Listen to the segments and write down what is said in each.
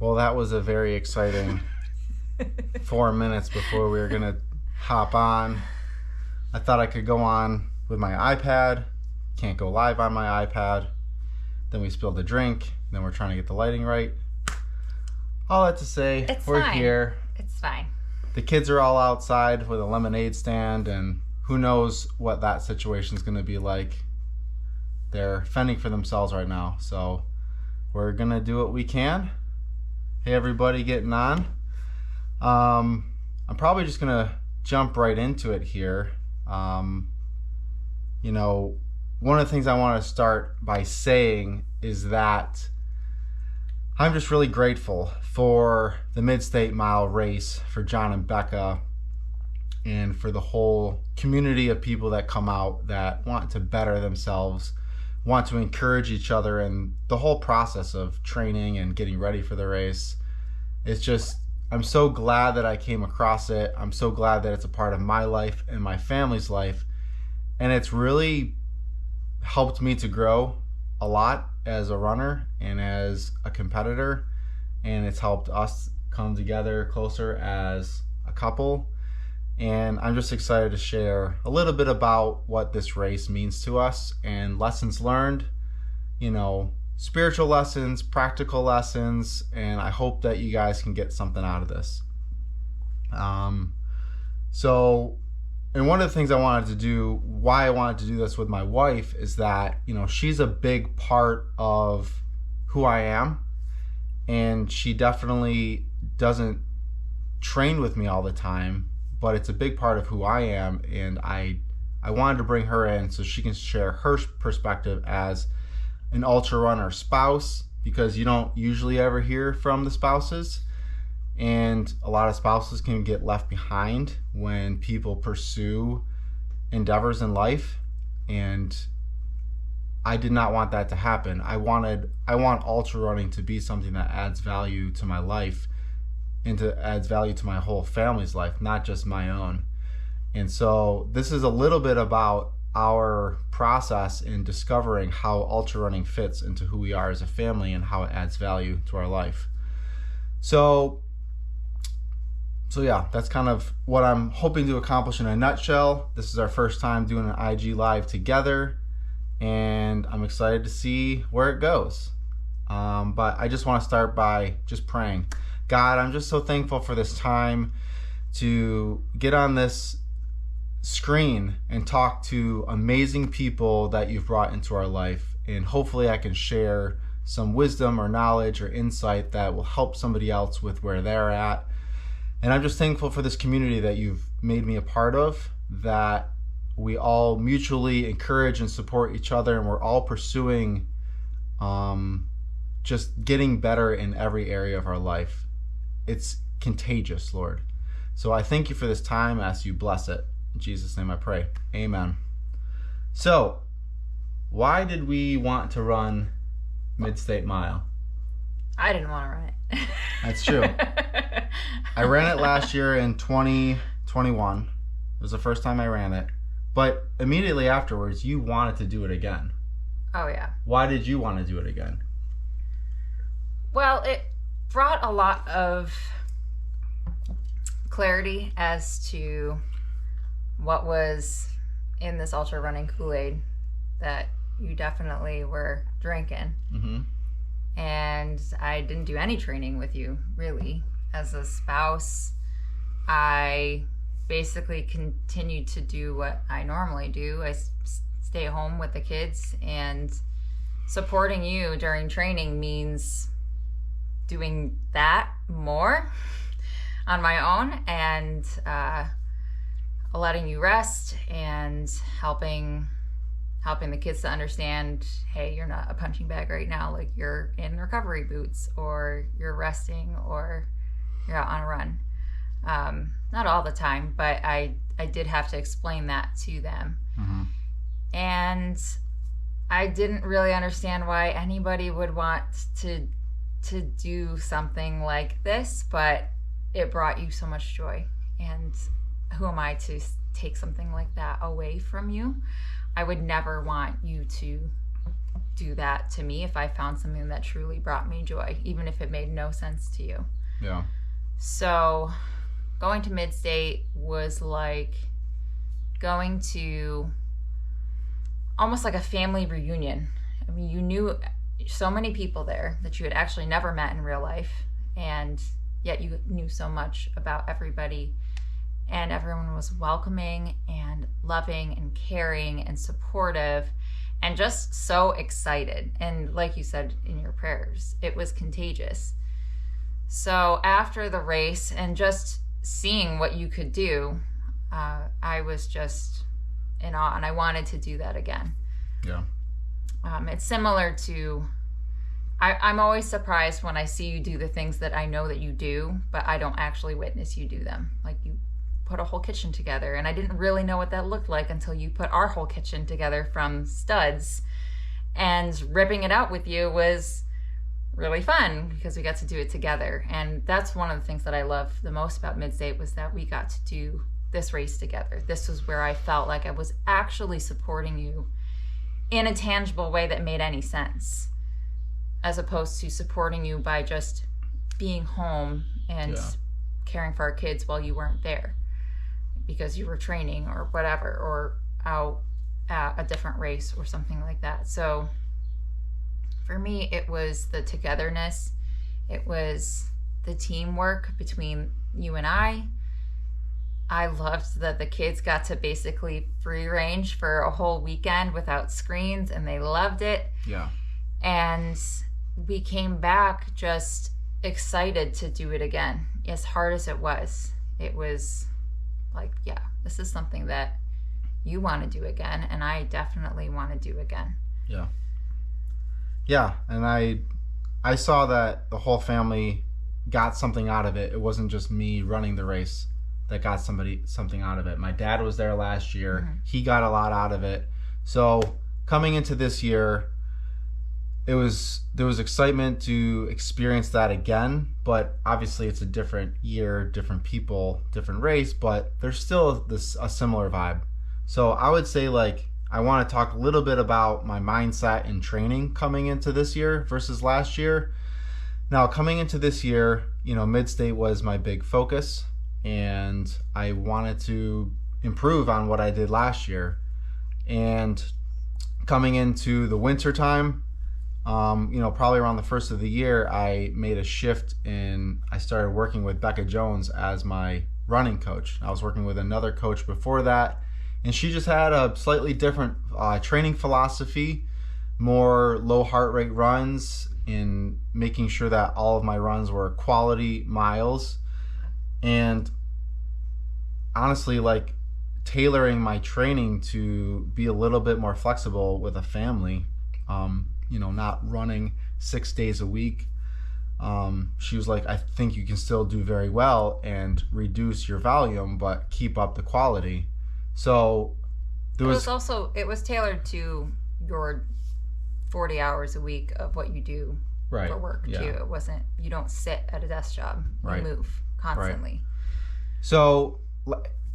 Well, that was a very exciting 4 minutes before we were going to hop on. I thought I could go on with my iPad. Can't go live on my iPad. Then we spilled a drink. Then we're trying to get the lighting right. All that to say, we're here. It's fine. The kids are all outside with a lemonade stand, and who knows what that situation's going to be like. They're fending for themselves right now, so we're going to do what we can. Hey, everybody getting on. I'm probably just going to jump right into it here. One of the things I want to start by saying is that I'm just really grateful for the Mid-State Mile race, for John and Becca, and for the whole community of people that come out that want to better themselves, want to encourage each other, and the whole process of training and getting ready for the race. It's just, I'm so glad that I came across it. I'm so glad that it's a part of my life and my family's life. And it's really helped me to grow a lot as a runner and as a competitor. And it's helped us come together closer as a couple. And I'm just excited to share a little bit about what this race means to us and lessons learned, spiritual lessons, practical lessons, and I hope that you guys can get something out of this. And one of the things why I wanted to do this with my wife is that, she's a big part of who I am, and she definitely doesn't train with me all the time, but it's a big part of who I am, and I wanted to bring her in so she can share her perspective as an ultra runner spouse, because you don't usually ever hear from the spouses, and a lot of spouses can get left behind when people pursue endeavors in life, and I did not want that to happen. I want ultra running to be something that adds value to my life and adds value to my whole family's life, not just my own. And so this is a little bit about our process in discovering how ultra running fits into who we are as a family and how it adds value to our life. So yeah, that's kind of what I'm hoping to accomplish in a nutshell. This is our first time doing an IG Live together, and I'm excited to see where it goes. But I just want to start by just praying. God, I'm just so thankful for this time to get on this screen and talk to amazing people that you've brought into our life, and hopefully I can share some wisdom or knowledge or insight that will help somebody else with where they're at. And I'm just thankful for this community that you've made me a part of, that we all mutually encourage and support each other, and we're all pursuing just getting better in every area of our life. It's contagious, Lord. So I thank you for this time. I ask you bless it. In Jesus' name I pray. Amen. So, why did we want to run Mid-State Mile? I didn't want to run it. That's true. I ran it last year in 2021. It was the first time I ran it. But immediately afterwards, you wanted to do it again. Oh, yeah. Why did you want to do it again? Well, it brought a lot of clarity as to what was in this ultra running Kool-Aid that you definitely were drinking. Mm-hmm. And I didn't do any training with you, really. As a spouse, I basically continued to do what I normally do. I stay home with the kids, and supporting you during training means doing that more on my own, and letting you rest and helping the kids to understand, hey, you're not a punching bag right now, like you're in recovery boots, or you're resting, or you're out on a run. Not all the time, but I did have to explain that to them. Mm-hmm. And I didn't really understand why anybody would want to do something like this, but it brought you so much joy. And who am I to take something like that away from you? I would never want you to do that to me if I found something that truly brought me joy, even if it made no sense to you. Yeah. So going to Mid-State was like going to almost like a family reunion. I mean, you knew so many people there that you had actually never met in real life, and yet you knew so much about everybody, and everyone was welcoming and loving and caring and supportive and just so excited. And like you said in your prayers, it was contagious. So after the race and just seeing what you could do, I was just in awe, and I wanted to do that again. Yeah. It's similar to, I'm always surprised when I see you do the things that I know that you do, but I don't actually witness you do them. Like you put a whole kitchen together, and I didn't really know what that looked like until you put our whole kitchen together from studs, and ripping it out with you was really fun because we got to do it together. And that's one of the things that I love the most about Mid-State, was that we got to do this race together. This was where I felt like I was actually supporting you in a tangible way that made any sense, as opposed to supporting you by just being home and caring for our kids while you weren't there because you were training or whatever, or out at a different race or something like that. So for me, it was the togetherness. It was the teamwork between you and I. I loved that the kids got to basically free range for a whole weekend without screens, and they loved it. Yeah. And we came back just excited to do it again. As hard as it was like, yeah, this is something that you want to do again, and I definitely want to do again. Yeah. Yeah, and I saw that the whole family got something out of it. It wasn't just me running the race that got something out of it. My dad was there last year. Mm-hmm. He got a lot out of it. So coming into this year, there was excitement to experience that again, but obviously it's a different year, different people, different race, but there's still a similar vibe. So I would say, like, I want to talk a little bit about my mindset and training coming into this year versus last year. Now, coming into this year, Mid-State was my big focus, and I wanted to improve on what I did last year. And coming into the winter time, probably around the first of the year, I made a shift I started working with Becca Jones as my running coach. I was working with another coach before that, and she just had a slightly different training philosophy, more low heart rate runs, in making sure that all of my runs were quality miles, and honestly, like, tailoring my training to be a little bit more flexible with a family, not running 6 days a week. She was like, I think you can still do very well and reduce your volume, but keep up the quality. So it was tailored to your 40 hours a week of what you do for work too. It wasn't, you don't sit at a desk job. You move constantly. Right. So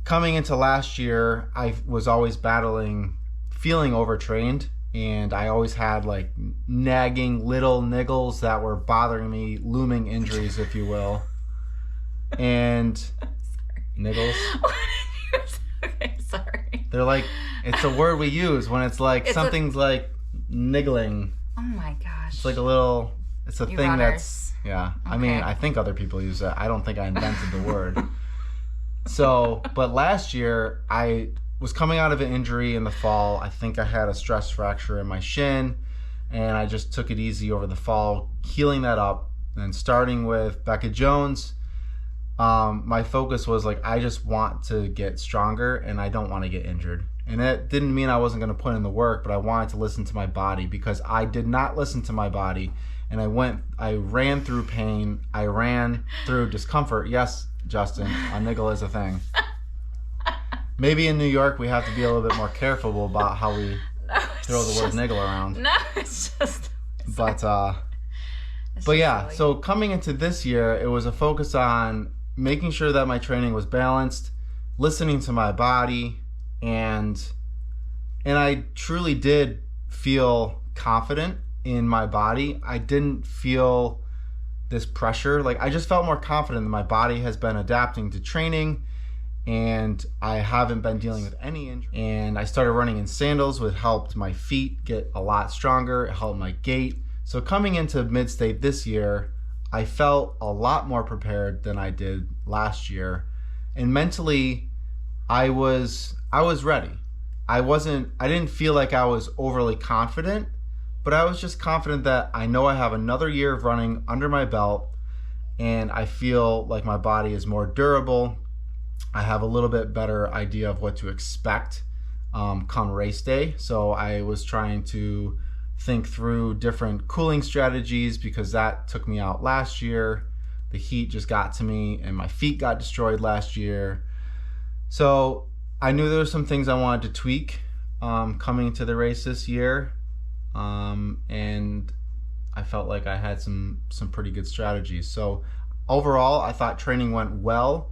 coming into last year, I was always feeling overtrained, and I always had like nagging little niggles that were bothering me, looming injuries, if you will. And niggles. Okay, sorry. They're like, it's a word we use when it's like something's like niggling. Oh my gosh. It's like it's a thing runners. That's, yeah. Okay. I mean, I think other people use it. I don't think I invented the word. So, but last year, I was coming out of an injury in the fall. I think I had a stress fracture in my shin, and I just took it easy over the fall, healing that up. And starting with Becca Jones, my focus was like, I just want to get stronger, and I don't want to get injured. And it didn't mean I wasn't going to put in the work, but I wanted to listen to my body, because I did not listen to my body. And I ran through pain. I ran through discomfort. Yes, Justin, a niggle is a thing. Maybe in New York we have to be a little bit more careful about how we throw the word niggle around. No, it's just. But yeah, silly. So coming into this year, it was a focus on making sure that my training was balanced, listening to my body, and I truly did feel confident in my body. I didn't feel this pressure. Like, I just felt more confident that my body has been adapting to training, and I haven't been dealing with any injury. And I started running in sandals, which helped my feet get a lot stronger. It helped my gait. So coming into Mid-State this year, I felt a lot more prepared than I did last year. And mentally, I was ready. I didn't feel like I was overly confident, but I was just confident that I know I have another year of running under my belt, and I feel like my body is more durable. I have a little bit better idea of what to expect come race day. So I was trying to think through different cooling strategies, because that took me out last year. The heat just got to me and my feet got destroyed last year. So I knew there were some things I wanted to tweak coming into the race this year. And I felt like I had some pretty good strategies. So overall, I thought training went well.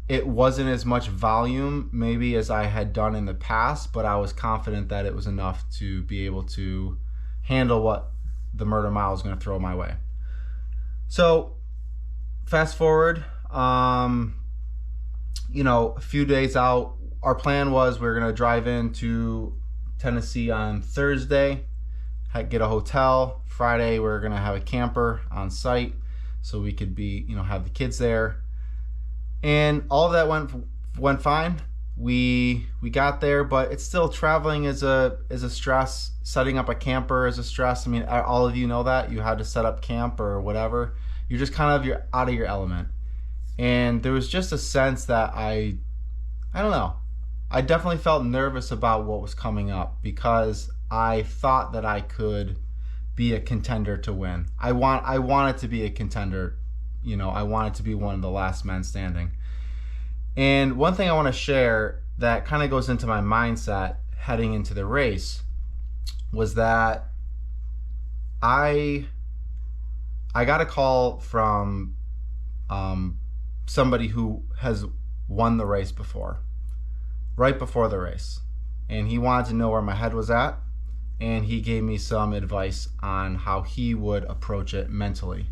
It wasn't as much volume maybe as I had done in the past, but I was confident that it was enough to be able to handle what the Murder Mile was going to throw my way. So fast forward, a few days out, our plan was we were going to drive into Tennessee on Thursday, get a hotel. Friday, we were going to have a camper on site so we could have the kids there. And all of that went fine. We got there, but it's still, traveling is a stress. Setting up a camper is a stress. I mean, all of you know that. You had to set up camp or whatever. You're just you're out of your element. And there was just a sense that I don't know. I definitely felt nervous about what was coming up, because I thought that I could be a contender to win. I wanted to be a contender. I wanted to be one of the last men standing. And one thing I want to share that kind of goes into my mindset heading into the race was that I got a call from somebody who has won the race before, right before the race. And he wanted to know where my head was at, and he gave me some advice on how he would approach it mentally.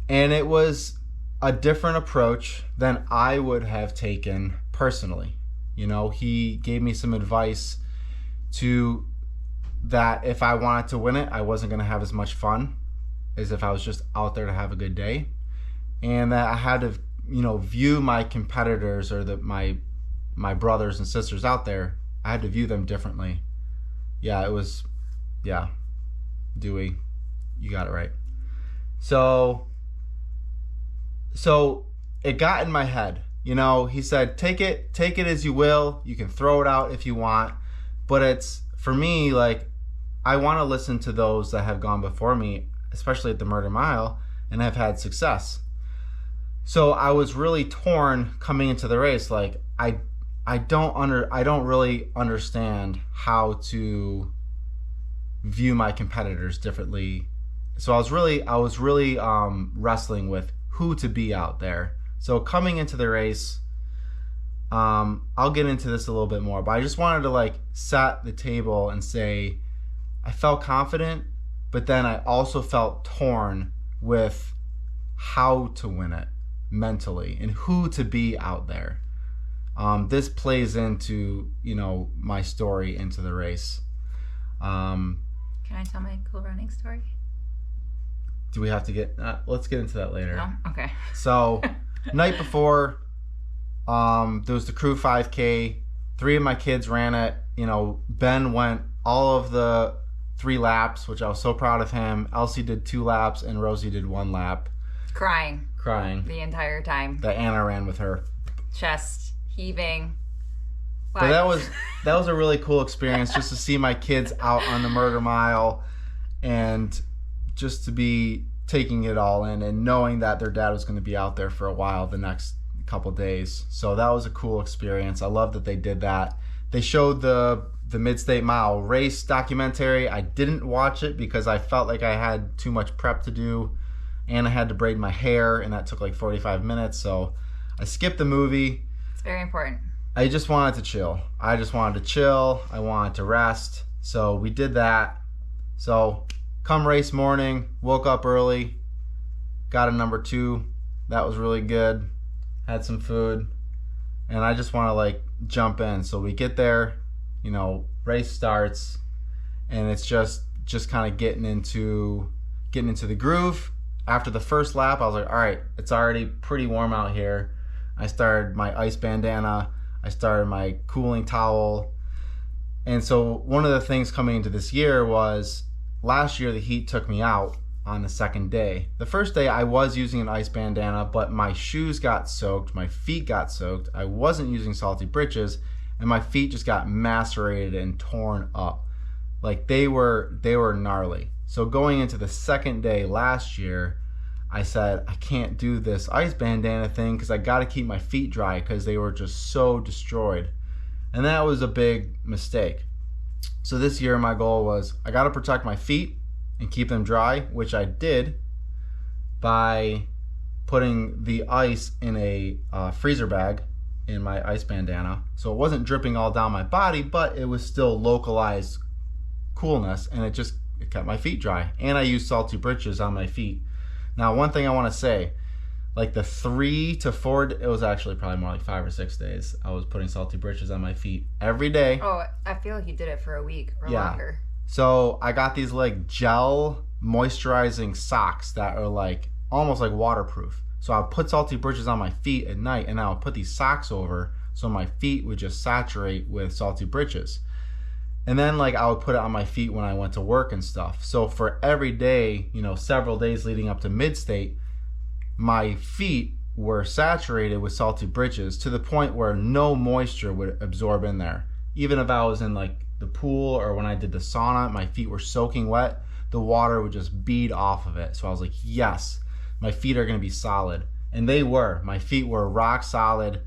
And it was a different approach than I would have taken personally. He gave me some advice that if I wanted to win it, I wasn't going to have as much fun as if I was just out there to have a good day. And that I had to, view my competitors, or my brothers and sisters out there, I had to view them differently. Dewey, you got it right. So it got in my head. He said, take it as you will. You can throw it out if you want. But it's, for me, like, I want to listen to those that have gone before me, especially at the Murder Mile, and have had success. So I was really torn coming into the race. Like, I don't really understand how to view my competitors differently. So I was really wrestling with who to be out there. So coming into the race, I'll get into this a little bit more, but I just wanted to set the table and say I felt confident, but then I also felt torn with how to win it mentally and who to be out there. This plays into, my story into the race. Can I tell my cool running story? Do we have to get, let's get into that later. No? Okay. So night before, there was the crew 5K. 3 of my kids ran it. Ben went all of the 3 laps, which I was so proud of him. Elsie did 2 laps and Rosie did 1 lap. Crying the entire time. That Anna ran with her. Chest heaving. But that was a really cool experience, just to see my kids out on the Murder Mile, and just to be taking it all in and knowing that their dad was going to be out there for a while the next couple days. So that was a cool experience. I love that they did that. They showed the Mid-State Mile race documentary. I didn't watch it because I felt like I had too much prep to do, and I had to braid my hair, and that took 45 minutes. So I skipped the movie. It's very important. I just wanted to chill. I wanted to rest. So we did that. So come race morning, woke up early, got a number 2. That was really good. Had some food, and I just want to like jump in. So we get there, race starts, and it's just kind of getting into the groove. After the first lap, I was like, all right, it's already pretty warm out here. I started my ice bandana, I started my cooling towel. And so one of the things coming into this year was, last year the heat took me out on the second day. The first day I was using an ice bandana, but my shoes got soaked, my feet got soaked. I wasn't using Salty Britches, and my feet just got macerated and torn up. Like they were gnarly. So going into the second day last year, I said, I can't do this ice bandana thing because I got to keep my feet dry because they were just so destroyed. And that was a big mistake. So this year my goal was, I got to protect my feet and keep them dry, which I did by putting the ice in a freezer bag in my ice bandana. So it wasn't dripping all down my body, but it was still localized coolness, and it kept my feet dry. And I used Salty Britches on my feet. Now, one thing I want to say, like the 3 to 4, it was actually probably more like 5 or 6 days, I was putting Salty Britches on my feet every day. Oh, I feel like you did it for a week or longer. So I got these like gel moisturizing socks that are like almost like waterproof. So I would put Salty Britches on my feet at night, and I would put these socks over so my feet would just saturate with Salty Britches. And then like I would put it on my feet when I went to work and stuff. So for every day, several days leading up to mid-state, my feet were saturated with Salty Britches to the point where no moisture would absorb in there. Even if I was in like the pool or when I did the sauna, my feet were soaking wet, the water would just bead off of it. So I was like, yes, my feet are going to be solid. And they were. My feet were rock solid.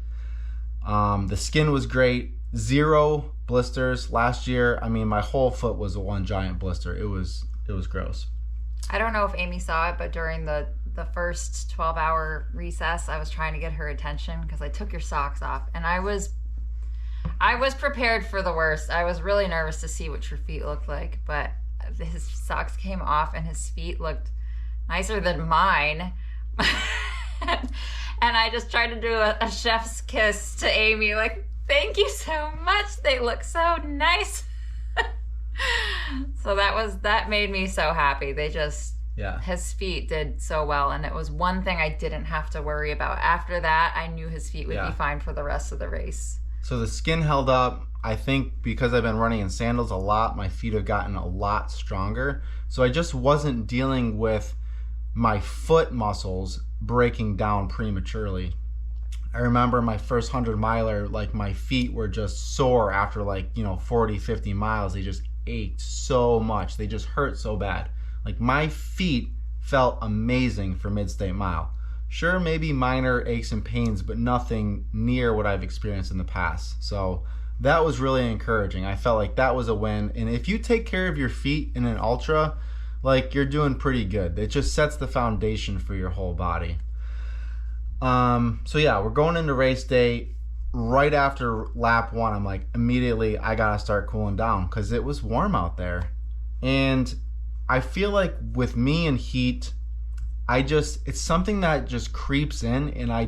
The skin was great. 0 blisters. Last year, my whole foot was one giant blister. It was gross. I don't know if Amy saw it, but during the first 12-hour recess, I was trying to get her attention because I took your socks off, and I was prepared for the worst. I was really nervous to see what your feet looked like, but his socks came off and his feet looked nicer than mine. And I just tried to do a chef's kiss to Amy, like, thank you so much. They look so nice. So that made me so happy. His feet did so well, and it was one thing I didn't have to worry about. After that, I knew his feet would be fine for the rest of the race. So the skin held up. I think because I've been running in sandals a lot, my feet have gotten a lot stronger. So I just wasn't dealing with my foot muscles breaking down prematurely. I remember my first 100 miler, like my feet were just sore after 40, 50 miles. They just ached so much. They just hurt so bad. Like my feet felt amazing for mid-state mile. Sure, maybe minor aches and pains, but nothing near what I've experienced in the past. So that was really encouraging. I felt like that was a win. And if you take care of your feet in an ultra, you're doing pretty good. It just sets the foundation for your whole body. So yeah, we're going into race day. Right after lap 1, I'm like, immediately I gotta start cooling down because it was warm out there. And I feel like with me and heat, it's something that just creeps in, and I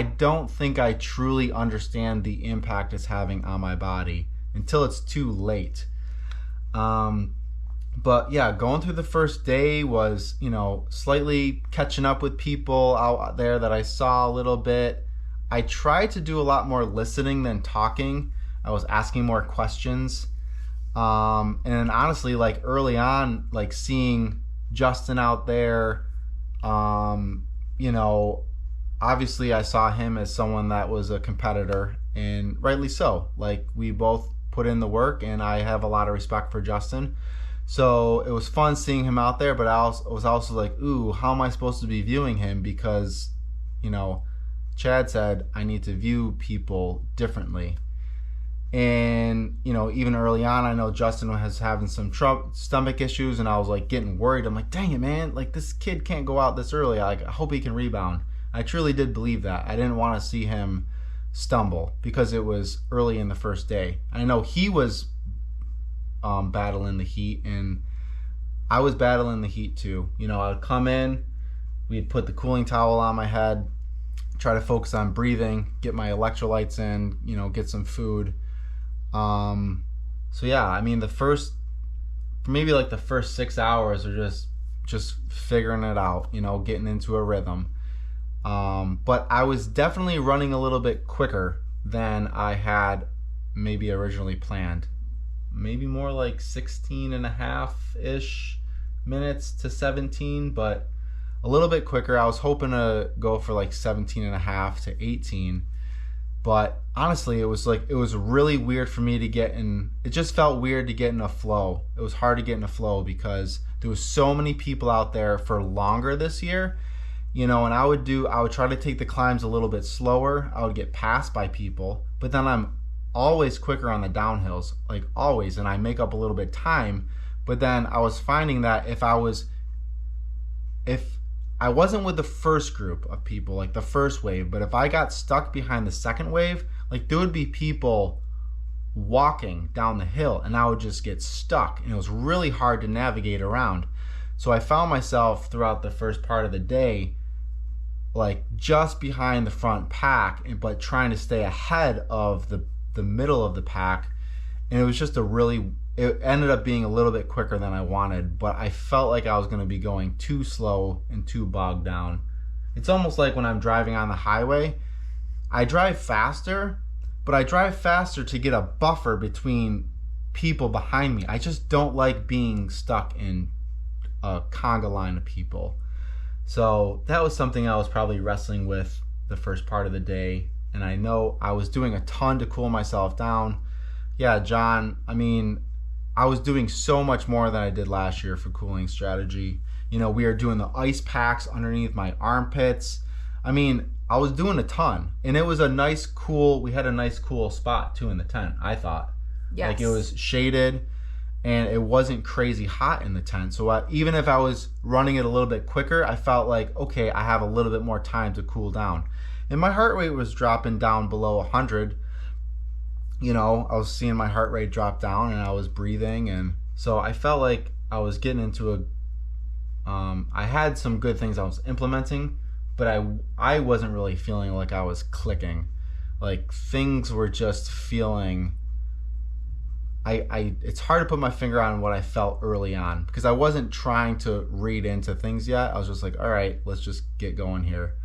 don't think I truly understand the impact it's having on my body until it's too late. But yeah, going through the first day was, slightly catching up with people out there that I saw a little bit. I tried to do a lot more listening than talking. I was asking more questions. And honestly, early on, seeing Justin out there, obviously I saw him as someone that was a competitor, and rightly so. We both put in the work, and I have a lot of respect for Justin. So it was fun seeing him out there, but I was also like, ooh, how am I supposed to be viewing him? Because, Chad said I need to view people differently. And, even early on, I know Justin was having some stomach issues, and I was getting worried. I'm like, dang it, man, this kid can't go out this early. I hope he can rebound. I truly did believe that. I didn't want to see him stumble because it was early in the first day. I know he was battling the heat, and I was battling the heat too. You know, I would come in, we'd put the cooling towel on my head, try to focus on breathing, get my electrolytes in, you know, get some food. So yeah, I mean, the first 6 hours are just figuring it out, you know, getting into a rhythm. But I was definitely running a little bit quicker than I had maybe originally planned. Maybe more like 16 and a half-ish minutes to 17, but a little bit quicker. I was hoping to go for like 17 and a half to 18. But honestly, it was really weird for me to get in. It just felt weird to get in a flow. It was hard to get in a flow because there was so many people out there for longer this year, you know, and I would try to take the climbs a little bit slower. I would get passed by people, but then I'm always quicker on the downhills, like always, and I make up a little bit time. But then I was finding that if I wasn't with the first group of people, like the first wave, but if I got stuck behind the second wave, like there would be people walking down the hill and I would just get stuck, and it was really hard to navigate around. So I found myself throughout the first part of the day like just behind the front pack, but trying to stay ahead of the middle of the pack. And it was just it ended up being a little bit quicker than I wanted, but I felt like I was going to be going too slow and too bogged down. It's almost like when I'm driving on the highway, I drive faster, but I drive faster to get a buffer between people behind me. I just don't like being stuck in a conga line of people. So that was something I was probably wrestling with the first part of the day. And I know I was doing a ton to cool myself down. Yeah, John, I mean, I was doing so much more than I did last year for cooling strategy. You know, we are doing the ice packs underneath my armpits. I mean, I was doing a ton. And it was we had a nice cool spot too in the tent, I thought. Yes. Like it was shaded and it wasn't crazy hot in the tent. So even if I was running it a little bit quicker, I felt like, okay, I have a little bit more time to cool down. And my heart rate was dropping down below 100. You know, I was seeing my heart rate drop down and I was breathing. And so I felt like I was getting into I had some good things I was implementing, but I wasn't really feeling like I was clicking. Like things were just feeling, it's hard to put my finger on what I felt early on because I wasn't trying to read into things yet. I was just like, all right, let's just get going here.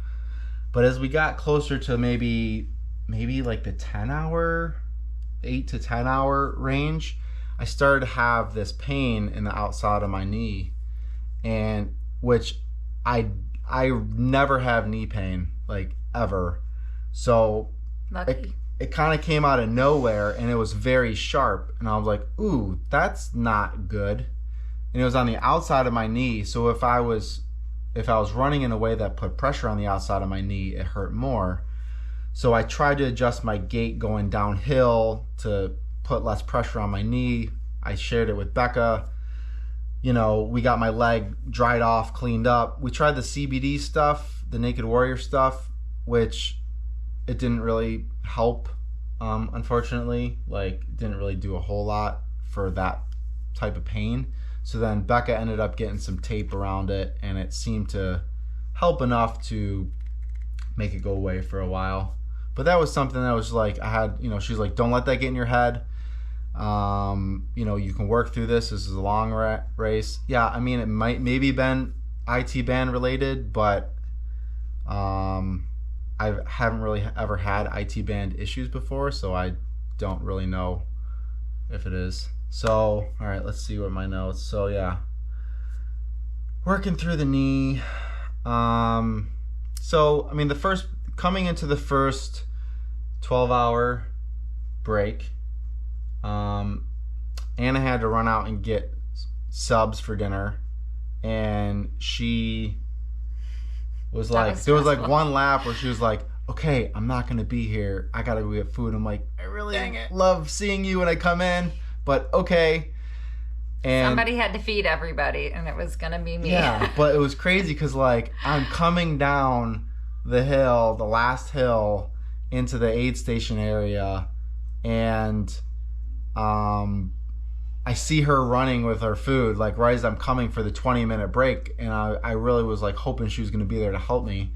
But as we got closer to maybe like the 8 to 10 hour range, I started to have this pain in the outside of my knee, and which I never have knee pain, like ever. So it kind of came out of nowhere and it was very sharp, and I was like, ooh, that's not good. And it was on the outside of my knee, so if I was running in a way that put pressure on the outside of my knee, it hurt more. So I tried to adjust my gait going downhill to put less pressure on my knee. I shared it with Becca. You know, we got my leg dried off, cleaned up. We tried the CBD stuff, the Naked Warrior stuff, which it didn't really help, unfortunately. Like, it didn't really do a whole lot for that type of pain. So then Becca ended up getting some tape around it, and it seemed to help enough to make it go away for a while. But that was something that was like, she's like, don't let that get in your head. You can work through this. This is a long race. Yeah, I mean, it maybe been IT band related, but I haven't really ever had IT band issues before, so I don't really know if it is. So, all right, let's see what my notes. So yeah, working through the knee. So, I mean, coming into the first 12-hour break, Anna had to run out and get subs for dinner, and she was like, there was like one lap where she was like, okay, I'm not going to be here. I got to go get food. I'm like, I really love seeing you when I come in, but okay. And somebody had to feed everybody, and it was going to be me. Yeah, but it was crazy because, like, I'm coming down the hill, the last hill, into the aid station area, and I see her running with her food, like right as I'm coming for the 20-minute break, and I really was like hoping she was going to be there to help me.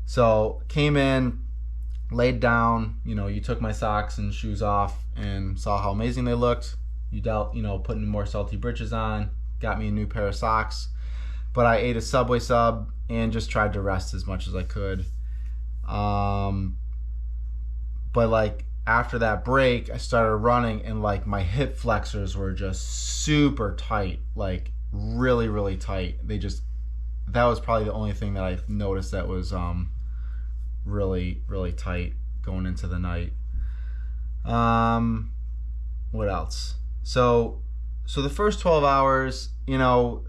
So came in, laid down, you took my socks and shoes off and saw how amazing they looked. You dealt, putting more salty britches on, got me a new pair of socks. But I ate a Subway sub and just tried to rest as much as I could. But like after that break, I started running and like my hip flexors were just super tight, like really, really tight. That was probably the only thing that I noticed that was really, really tight going into the night. What else? So the first 12 hours,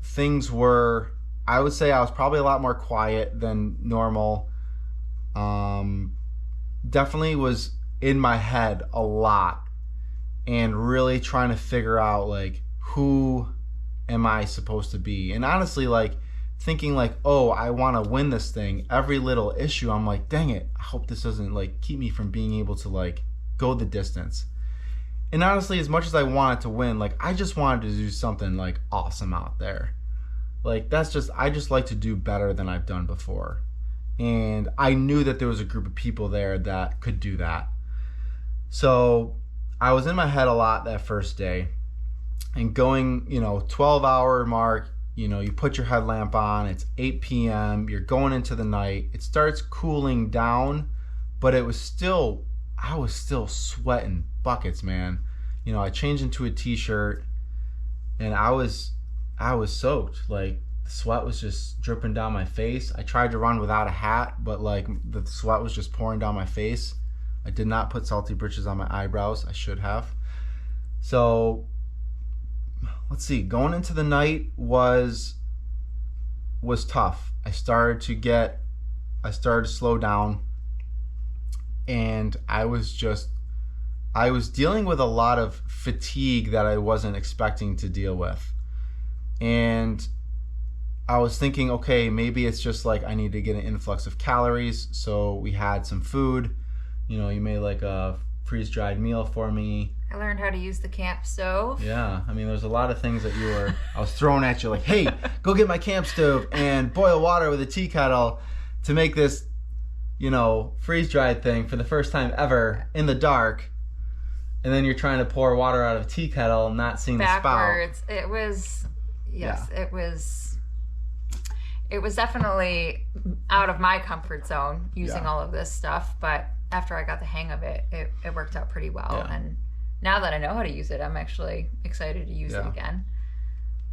things were, I would say I was probably a lot more quiet than normal. Definitely was in my head a lot and really trying to figure out like, who am I supposed to be? And honestly, like thinking like, oh, I want to win this thing. Every little issue, I'm like, dang it, I hope this doesn't like keep me from being able to like go the distance. And honestly, as much as I wanted to win, like I just wanted to do something like awesome out there. Like I just like to do better than I've done before. And I knew that there was a group of people there that could do that. So I was in my head a lot that first day, and going, 12-hour mark, you put your headlamp on, it's 8 p.m., you're going into the night, it starts cooling down, but I was still sweating buckets, man. I changed into a t-shirt and I was soaked. Like the sweat was just dripping down my face. I tried to run without a hat, but like the sweat was just pouring down my face. I did not put salty britches on my eyebrows. I should have. So let's see, going into the night was tough. I started to slow down, and I was dealing with a lot of fatigue that I wasn't expecting to deal with. And I was thinking, okay, maybe it's just like I need to get an influx of calories. So we had some food. You made like a freeze-dried meal for me. I learned how to use the camp stove. Yeah, I mean, there's a lot of things that I was throwing at you like, hey, go get my camp stove and boil water with a tea kettle to make this, freeze-dried thing for the first time ever in the dark. And then you're trying to pour water out of a tea kettle and not seeing backwards. The spout. It was, yes, Yeah. It was definitely out of my comfort zone using all of this stuff, but after I got the hang of it, it worked out pretty well. Yeah. And now that I know how to use it, I'm actually excited to use it again.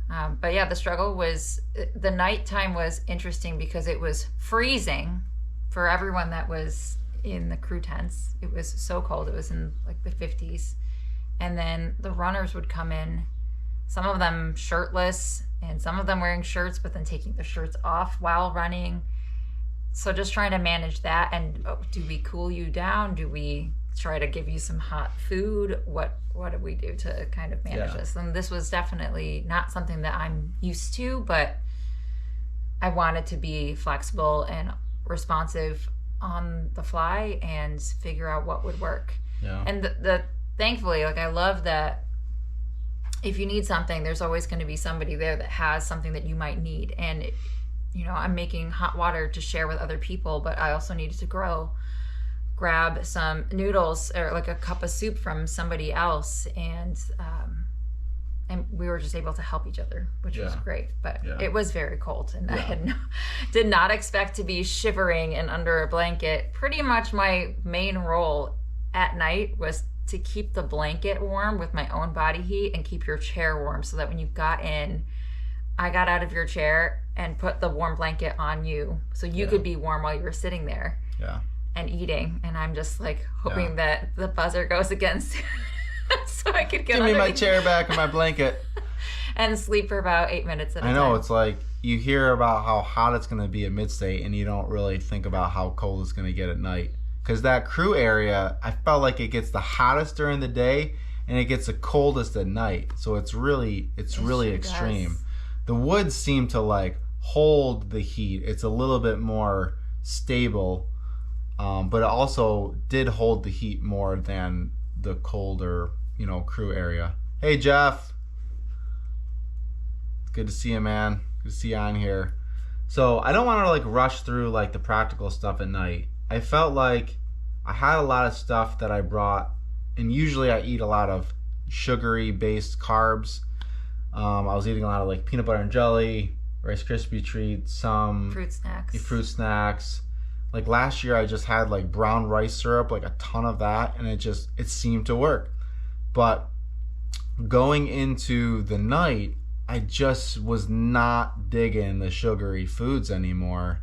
But yeah, the struggle was, the nighttime was interesting because it was freezing for everyone that was in the crew tents. It was so cold. It was in like the 50s. And then the runners would come in, some of them shirtless and some of them wearing shirts, but then taking the shirts off while running. So just trying to manage that. And do we cool you down? Do we try to give you some hot food? What do we do to kind of manage this? And this was definitely not something that I'm used to, but I wanted to be flexible and responsive on the fly and figure out what would work. Yeah. And the thankfully, like I love that if you need something, there's always going to be somebody there that has something that you might need. And I'm making hot water to share with other people, but I also needed to grab some noodles or like a cup of soup from somebody else, and we were just able to help each other, which was great. But it was very cold, and I did not expect to be shivering and under a blanket. Pretty much my main role at night was to keep the blanket warm with my own body heat and keep your chair warm, so that when you got in, I got out of your chair and put the warm blanket on you so you could be warm while you were sitting there and eating. And I'm just like hoping that the buzzer goes against so I could get Give me my chair back and my blanket. And sleep for about 8 minutes at a time. I know, it's like you hear about how hot it's going to be at midstate and you don't really think about how cold it's going to get at night. Because that crew area, I felt like it gets the hottest during the day and it gets the coldest at night. So it's really extreme. Does. The woods seem to like hold the heat. It's a little bit more stable, but it also did hold the heat more than the colder, crew area. Hey, Jeff. Good to see you, man. Good to see you on here. So I don't want to like rush through like the practical stuff at night. I felt like I had a lot of stuff that I brought, and usually I eat a lot of sugary based carbs. I was eating a lot of like peanut butter and jelly, Rice Krispie treats, some Fruit snacks. Like last year I just had like brown rice syrup, like a ton of that, and it seemed to work. But going into the night, I just was not digging the sugary foods anymore.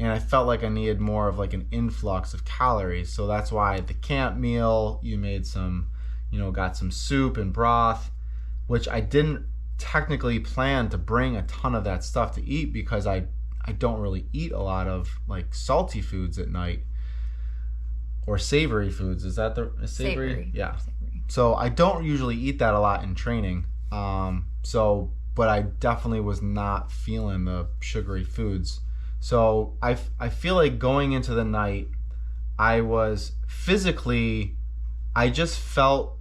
And I felt like I needed more of like an influx of calories. So that's why the camp meal, you made some, got some soup and broth, which I didn't technically plan to bring a ton of that stuff to eat because I don't really eat a lot of like salty foods at night or savory foods. Is that the savory? Yeah. Savory. So I don't usually eat that a lot in training. But I definitely was not feeling the sugary foods. So I feel like going into the night, I was physically, I felt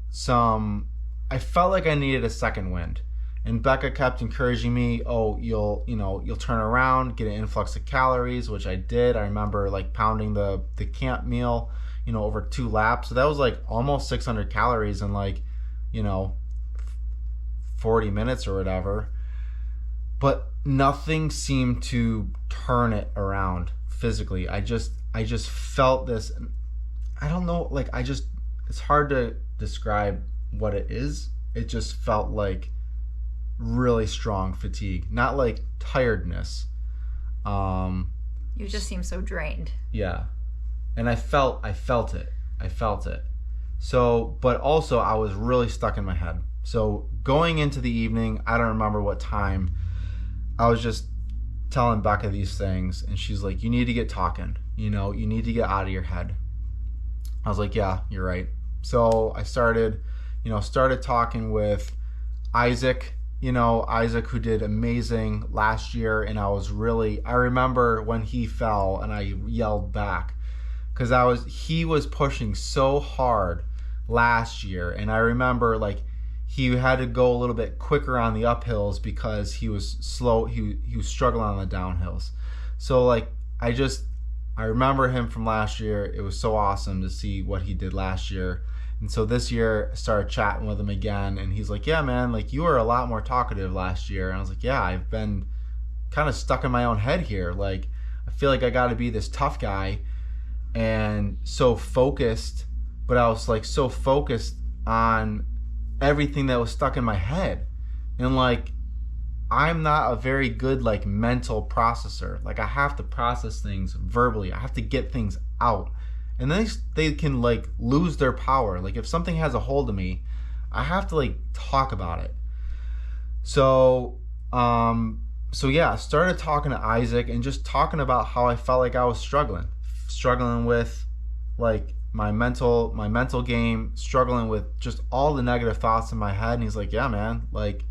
like I needed a second wind. And Becca kept encouraging me, you'll turn around, get an influx of calories, which I did. I remember like pounding the camp meal, over 2 laps. So that was like almost 600 calories in like, 40 minutes or whatever. But nothing seemed to turn it around physically. I just felt this, I don't know, like it's hard to describe what it is. It just felt like really strong fatigue, not like tiredness. You just seem so drained. Yeah. And I felt it. So, but also I was really stuck in my head. So going into the evening, I don't remember what time, I was just telling Becca these things, and she's like, you need to get talking, you need to get out of your head. I was like, yeah, you're right. So I started talking with Isaac, Isaac, who did amazing last year. And I remember when he fell and I yelled back because he was pushing so hard last year. And I remember like he had to go a little bit quicker on the uphills because he was slow. He was struggling on the downhills. So like, I remember him from last year. It was so awesome to see what he did last year. And so this year I started chatting with him again, and he's like, yeah, man, like you were a lot more talkative last year. And I was like, yeah, I've been kind of stuck in my own head here. Like, I feel like I got to be this tough guy and so focused, but I was like so focused on everything that was stuck in my head. And like, I'm not a very good like mental processor. Like I have to process things verbally. I have to get things out. And then they can like lose their power. Like if something has a hold of me, I have to like talk about it. So yeah, I started talking to Isaac and just talking about how I felt like I was struggling with like my mental game, struggling with just all the negative thoughts in my head. And he's like, yeah, man, like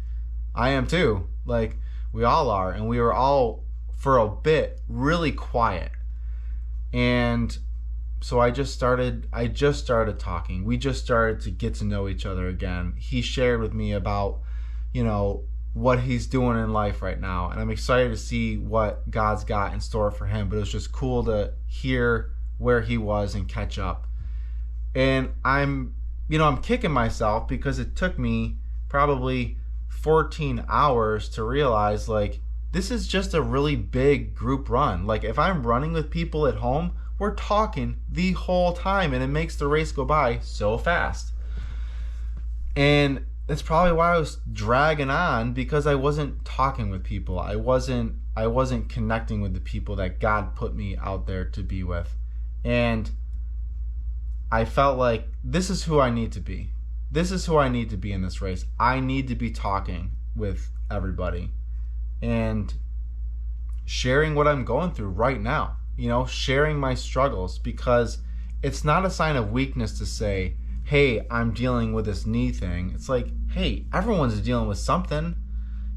I am too. Like we all are. And we were all for a bit really quiet. And so I just started talking. We just started to get to know each other again. He shared with me about, what he's doing in life right now. And I'm excited to see what God's got in store for him. But it was just cool to hear where he was and catch up. And I'm kicking myself because it took me probably 14 hours to realize like, this is just a really big group run. Like if I'm running with people at home, we're talking the whole time, and it makes the race go by so fast. And that's probably why I was dragging on, because I wasn't talking with people. I wasn't connecting with the people that God put me out there to be with. And I felt like this is who I need to be. This is who I need to be in this race. I need to be talking with everybody and sharing what I'm going through right now. Sharing my struggles, because it's not a sign of weakness to say, hey, I'm dealing with this knee thing. It's like, hey, everyone's dealing with something,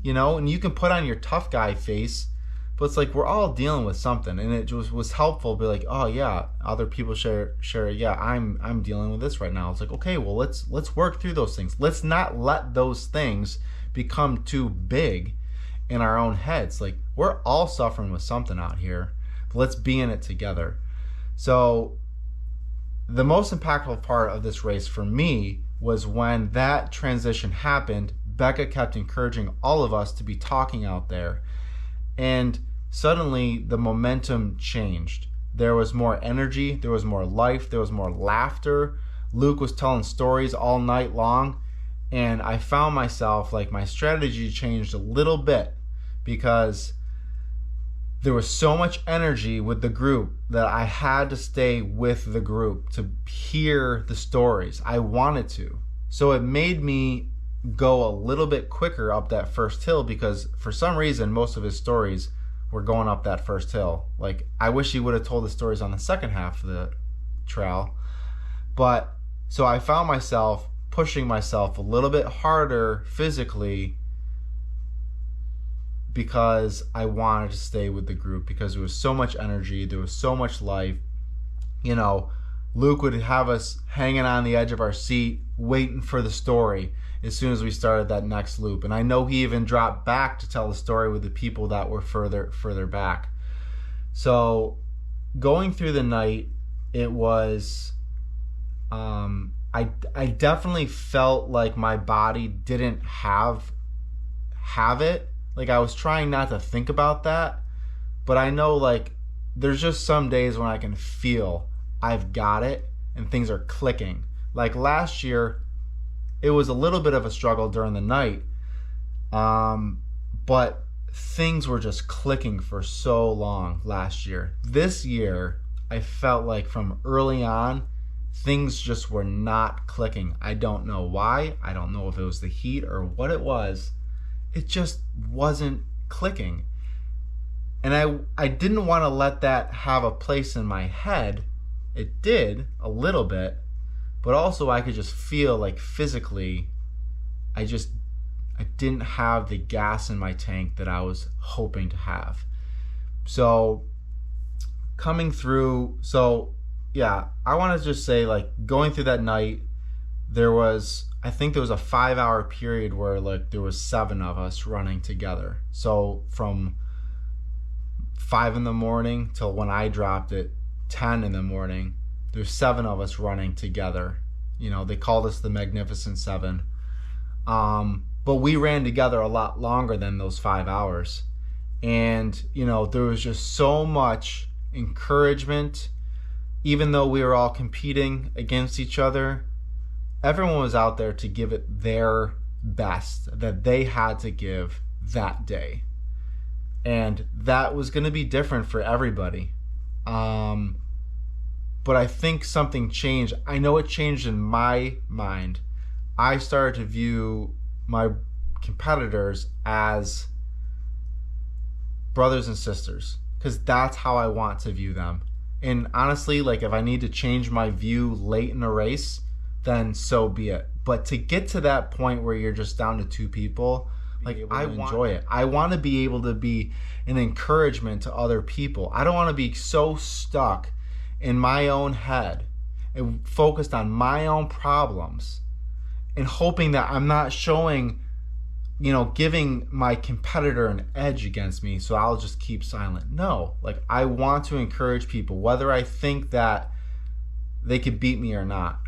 and you can put on your tough guy face, but it's like we're all dealing with something. And it just was helpful to be like, oh yeah, other people share, yeah, I'm dealing with this right now. It's like, okay, well, let's work through those things. Let's not let those things become too big in our own heads. Like, we're all suffering with something out here, but let's be in it together. So the most impactful part of this race for me was when that transition happened. Becca kept encouraging all of us to be talking out there. And suddenly the momentum changed. There was more energy, there was more life, there was more laughter. Luke was telling stories all night long. And I found myself, like, my strategy changed a little bit because there was so much energy with the group that I had to stay with the group to hear the stories. I wanted to. So it made me go a little bit quicker up that first hill because for some reason, most of his stories were going up that first hill. Like, I wish he would have told the stories on the second half of the trail. But so I found myself pushing myself a little bit harder physically because I wanted to stay with the group, because there was so much energy, there was so much life. You know, Luke would have us hanging on the edge of our seat waiting for the story as soon as we started that next loop. And I know he even dropped back to tell the story with the people that were further back. So going through the night, it was I definitely felt like my body didn't have it. Like, I was trying not to think about that, but I know, like, there's just some days when I can feel I've got it and things are clicking. Like last year, it was a little bit of a struggle during the night, but things were just clicking for so long last year. This year, I felt like from early on, things just were not clicking. I don't know why. I don't know if it was the heat or what it was. It just wasn't clicking. And I didn't want to let that have a place in my head. It did a little bit, but also I could just feel like physically I didn't have the gas in my tank that I was hoping to have. So coming through, yeah, I want to just say, like, going through that night, I think there was a 5-hour period where, like, there was 7 of us running together. So from 5 in the morning till when I dropped it, 10 in the morning, there's 7 of us running together. You know, they called us the Magnificent Seven. But we ran together a lot longer than those 5 hours. And, you know, there was just so much encouragement. Even though we were all competing against each other, everyone was out there to give it their best that they had to give that day. And that was going to be different for everybody. But I think something changed. I know it changed in my mind. I started to view my competitors as brothers and sisters, because that's how I want to view them. And honestly, like, if I need to change my view late in a race, then so be it. But to get to that point where you're just down to 2 people, like, I enjoy it. I want to be able to be an encouragement to other people. I don't want to be so stuck in my own head and focused on my own problems and hoping that I'm not showing, you know, giving my competitor an edge against me, so I'll just keep silent. No, like, I want to encourage people, whether I think that they could beat me or not.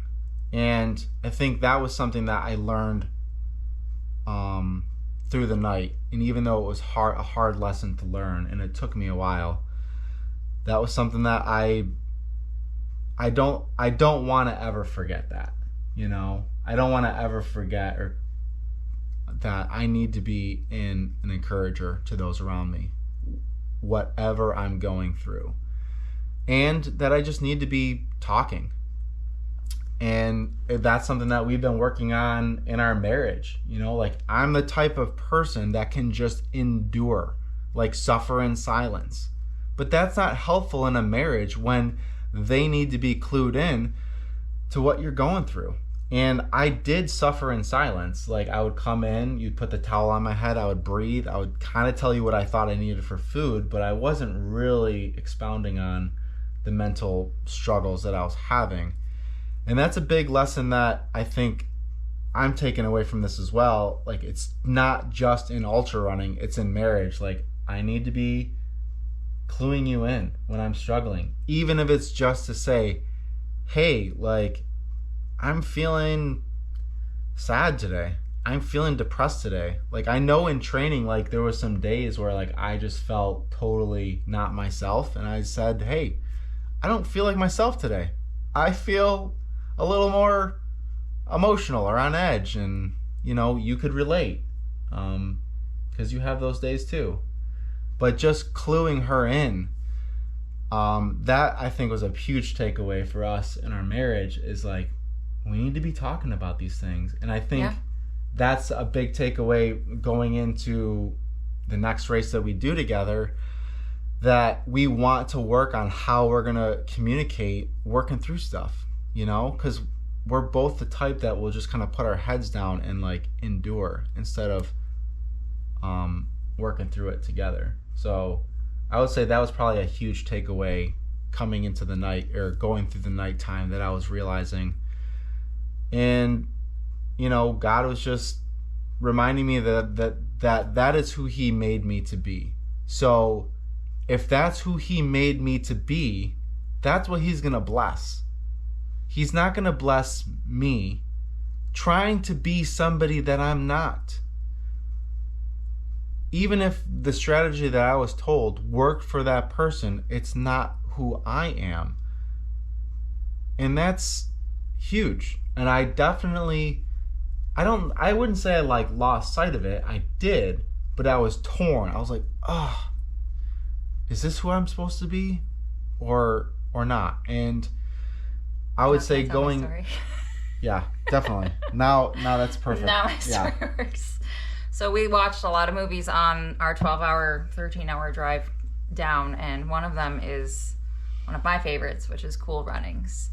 And I think that was something that I learned through the night. And even though it was a hard lesson to learn, and it took me a while, that was something that I don't want to ever forget that. You know, I don't want to ever forget that I need to be an encourager to those around me, whatever I'm going through, and that I just need to be talking. And that's something that we've been working on in our marriage. You know, like, I'm the type of person that can just endure, like, suffer in silence. But that's not helpful in a marriage when they need to be clued in to what you're going through. And I did suffer in silence. Like, I would come in, you'd put the towel on my head, I would breathe, I would kind of tell you what I thought I needed for food, but I wasn't really expounding on the mental struggles that I was having. And that's a big lesson that I think I'm taking away from this as well, like, it's not just in ultra running, it's in marriage. Like, I need to be cluing you in when I'm struggling, even if it's just to say, hey, like, I'm feeling sad today. I'm feeling depressed today. Like, I know in training, like, there was some days where, like, I just felt totally not myself. And I said, hey, I don't feel like myself today. I feel a little more emotional or on edge. And, you know, you could relate, because you have those days too. But just cluing her in, that I think was a huge takeaway for us in our marriage, is like, we need to be talking about these things. And I think that's a big takeaway going into the next race that we do together, that we want to work on how we're going to communicate working through stuff, you know, because we're both the type that will just kind of put our heads down and like endure instead of working through it together. So I would say that was probably a huge takeaway coming into the night, or going through the nighttime, that I was realizing. And, you know, God was just reminding me that is who he made me to be. So if that's who he made me to be, that's what he's going to bless. He's not going to bless me trying to be somebody that I'm not. Even if the strategy that I was told worked for that person, it's not who I am. And that's huge. And I definitely, I wouldn't say I like lost sight of it. I did, but I was torn. I was like, oh, is this who I'm supposed to be or not? And I would say going, yeah, definitely. Now that's perfect. Now my story works. So we watched a lot of movies on our 12-hour, 13-hour drive down, and one of them is one of my favorites, which is Cool Runnings.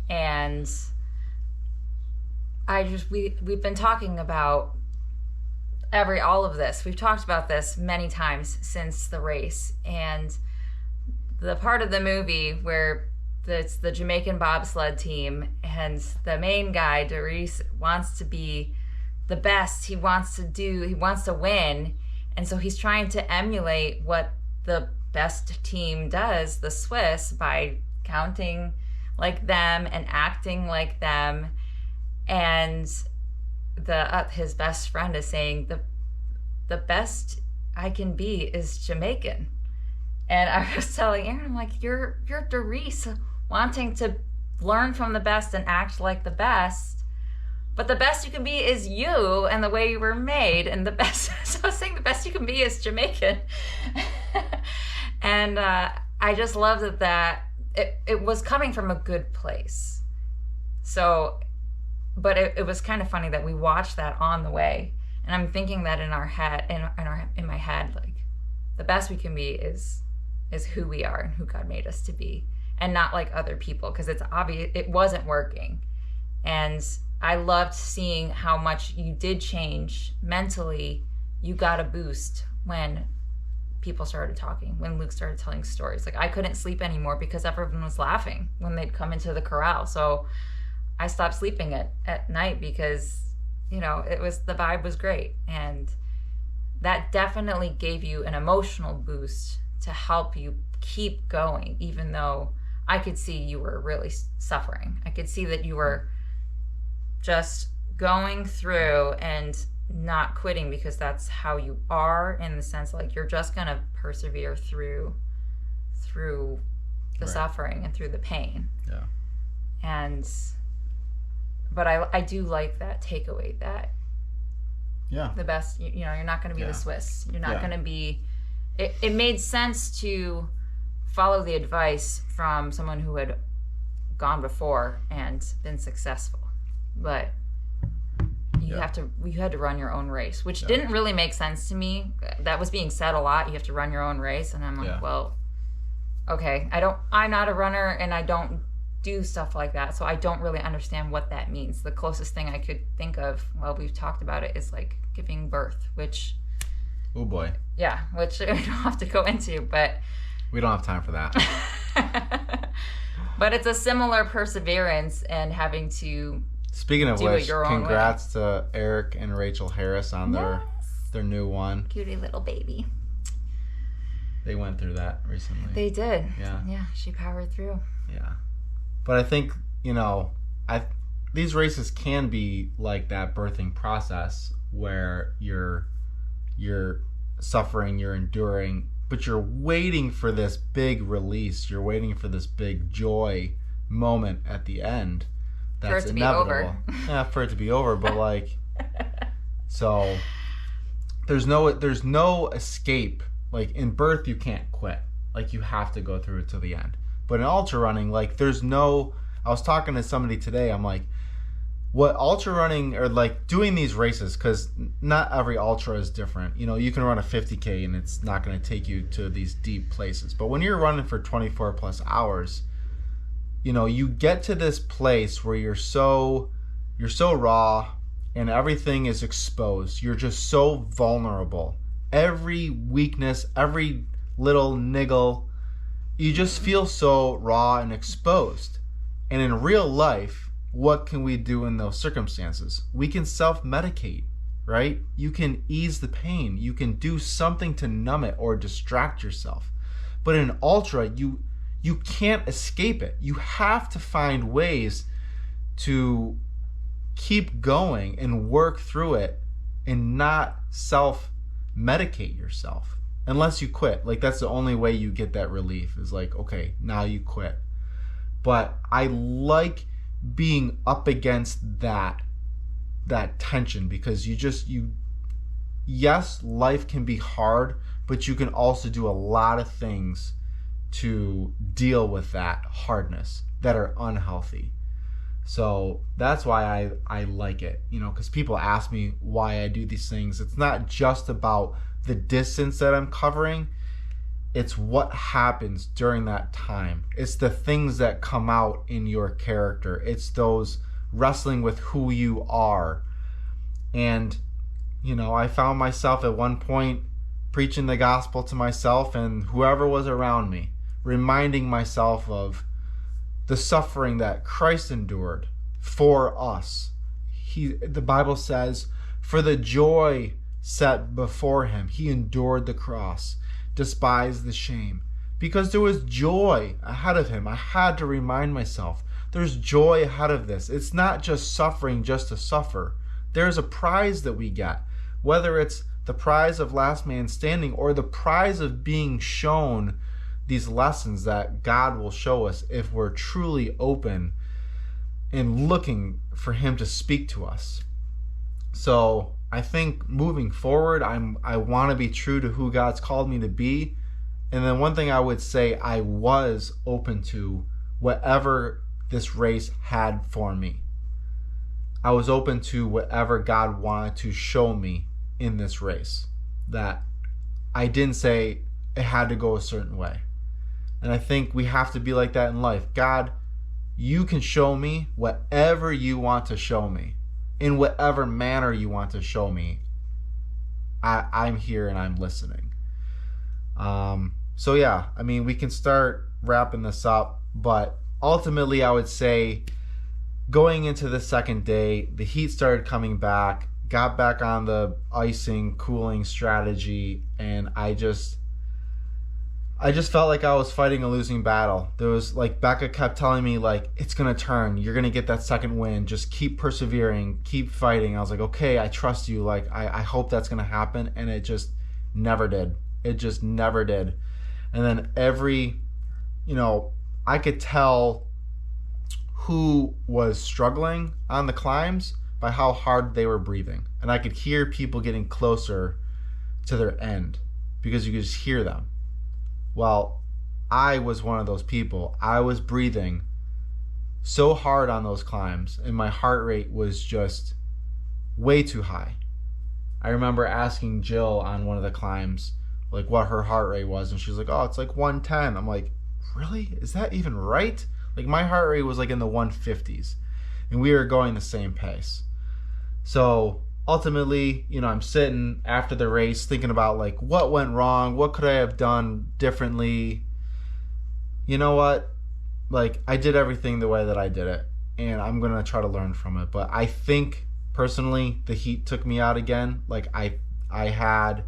And we've been talking about all of this. We've talked about this many times since the race, and the part of the movie where it's the Jamaican bobsled team, and the main guy, Darius, wants to be the best. He wants to win, and so he's trying to emulate what the best team does, the Swiss, by counting like them and acting like them. And his best friend is saying, the best I can be is Jamaican. And I was telling Aaron, I'm like, you're Darius, wanting to learn from the best and act like the best, but the best you can be is you and the way you were made. And the best, so I was saying, the best you can be is Jamaican. And I just love that it was coming from a good place. So, but it was kind of funny that we watched that on the way, and I'm thinking that in my head, like, the best we can be is who we are and who God made us to be, and not like other people, because it's obvious it wasn't working. And I loved seeing how much you did change mentally. You got a boost when people started talking, when Luke started telling stories. Like, I couldn't sleep anymore because everyone was laughing when they'd come into the corral. So I stopped sleeping at night because, you know, the vibe was great. And that definitely gave you an emotional boost to help you keep going, even though I could see you were really suffering. I could see that you were just going through and not quitting, because that's how you are, in the sense, like, you're just gonna persevere through the suffering and through the pain. Yeah. But I do like that takeaway, that the best, you know, you're not gonna be the Swiss. You're not gonna be. It made sense to follow the advice from someone who had gone before and been successful, but you had to run your own race, which didn't really make sense to me. That was being said a lot. You have to run your own race, and I'm like, well, okay, I'm not a runner, and I don't do stuff like that, so I don't really understand what that means. The closest thing I could think of, well, we've talked about it, is like giving birth, which, oh boy, which we don't have to go into, but we don't have time for that. But it's a similar perseverance, and having to Speaking of do it which, your own way. congrats to Eric and Rachel Harris on their new one. Cutie little baby. They went through that recently. They did. Yeah. Yeah, she powered through. Yeah. But I think, these races can be like that birthing process where you're suffering, you're enduring, but you're waiting for this big release. You're waiting for this big joy moment at the end. That's for it to inevitable. be over. Yeah, for it to be over, but so there's no escape. Like in birth, you can't quit. Like you have to go through it to the end. But in ultra running, I was talking to somebody today. I'm like, what ultra running or doing these races, because not every ultra is different. You can run a 50K and it's not going to take you to these deep places. But when you're running for 24 plus hours, you get to this place where you're so raw and everything is exposed. You're just so vulnerable. Every weakness, every little niggle, you just feel so raw and exposed. And in real life, what can we do in those circumstances? We can self-medicate, right? You can ease the pain. You can do something to numb it or distract yourself. But in ultra, you can't escape it. You have to find ways to keep going and work through it and not self-medicate yourself unless you quit. That's the only way you get that relief is okay, now you quit. But I like being up against that tension because yes, life can be hard, but you can also do a lot of things to deal with that hardness that are unhealthy. So that's why I like it, because people ask me why I do these things. It's not just about the distance that I'm covering. It's what happens during that time. It's the things that come out in your character. It's those wrestling with who you are. And, I found myself at one point preaching the gospel to myself and whoever was around me, reminding myself of the suffering that Christ endured for us. The Bible says, for the joy set before him, he endured the cross, despised the shame. Because there was joy ahead of him. I had to remind myself, there's joy ahead of this. It's not just suffering just to suffer. There's a prize that we get, whether it's the prize of last man standing or the prize of being shown these lessons that God will show us if we're truly open and looking for him to speak to us. So I think moving forward, I want to be true to who God's called me to be. And then one thing I would say, I was open to whatever this race had for me. I was open to whatever God wanted to show me in this race. That I didn't say it had to go a certain way. And I think we have to be like that in life. God, you can show me whatever you want to show me. In whatever manner you want to show me. I'm here and I'm listening. So yeah, we can start wrapping this up. But ultimately, I would say going into the second day, the heat started coming back, got back on the icing, cooling strategy, and I just felt like I was fighting a losing battle. There was Becca kept telling me it's going to turn. You're going to get that second win. Just keep persevering, keep fighting. I was like, okay, I trust you. I hope that's going to happen. And it just never did. It just never did. And then I could tell who was struggling on the climbs by how hard they were breathing. And I could hear people getting closer to their end because you could just hear them. Well, I was one of those people. I was breathing so hard on those climbs and my heart rate was just way too high. I remember asking Jill on one of the climbs what her heart rate was, and she was like, oh, it's 110. I'm like, really? Is that even right? My heart rate was in the 150s and we were going the same pace. So ultimately, I'm sitting after the race thinking about what went wrong, what could I have done differently. You know what? I did everything the way that I did it. and I'm going to try to learn from it. But I think personally the heat took me out again. Like I had,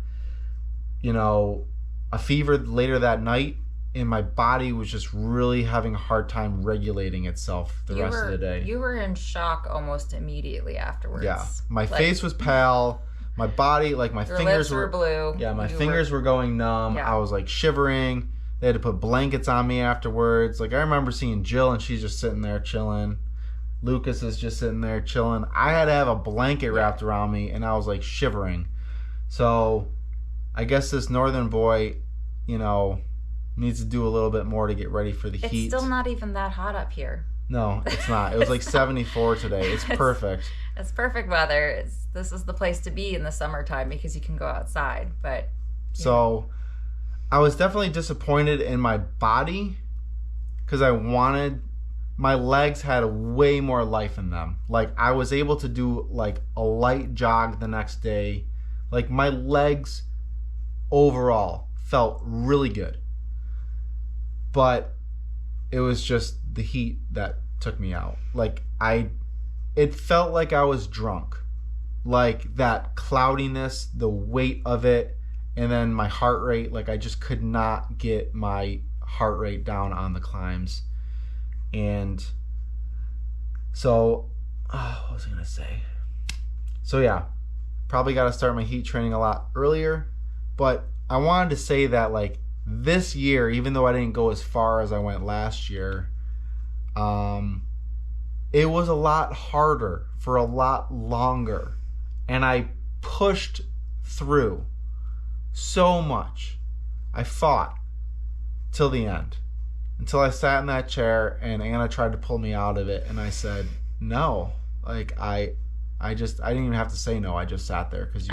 a fever later that night, and my body was just really having a hard time regulating itself the rest of the day. You were in shock almost immediately afterwards. Yeah. My face was pale. My body, like my fingers were blue. Yeah, my fingers were going numb. Yeah. I was like shivering. They had to put blankets on me afterwards. Like I remember seeing Jill, and she's just sitting there chilling. Lucas is just sitting there chilling. I had to have a blanket wrapped around me, and I was like shivering. So I guess this northern boy, needs to do a little bit more to get ready for the heat. It's still not even that hot up here. No, it's not. It was like 74 today. It's perfect. It's perfect weather. This is the place to be in the summertime because you can go outside. But so I was definitely disappointed in my body because my legs had way more life in them. Like I was able to do like a light jog the next day. Like my legs overall felt really good. But it was just the heat that took me out. Like it felt like I was drunk. Like that cloudiness, the weight of it, and then my heart rate, like I just could not get my heart rate down on the climbs. And so, what was I gonna say? So yeah, probably got to start my heat training a lot earlier. But I wanted to say that like this year, even though I didn't go as far as I went last year, it was a lot harder for a lot longer. And I pushed through so much. I fought till the end. Until I sat in that chair and Anna tried to pull me out of it. And I said, no. Like, I didn't even have to say no. I just sat there because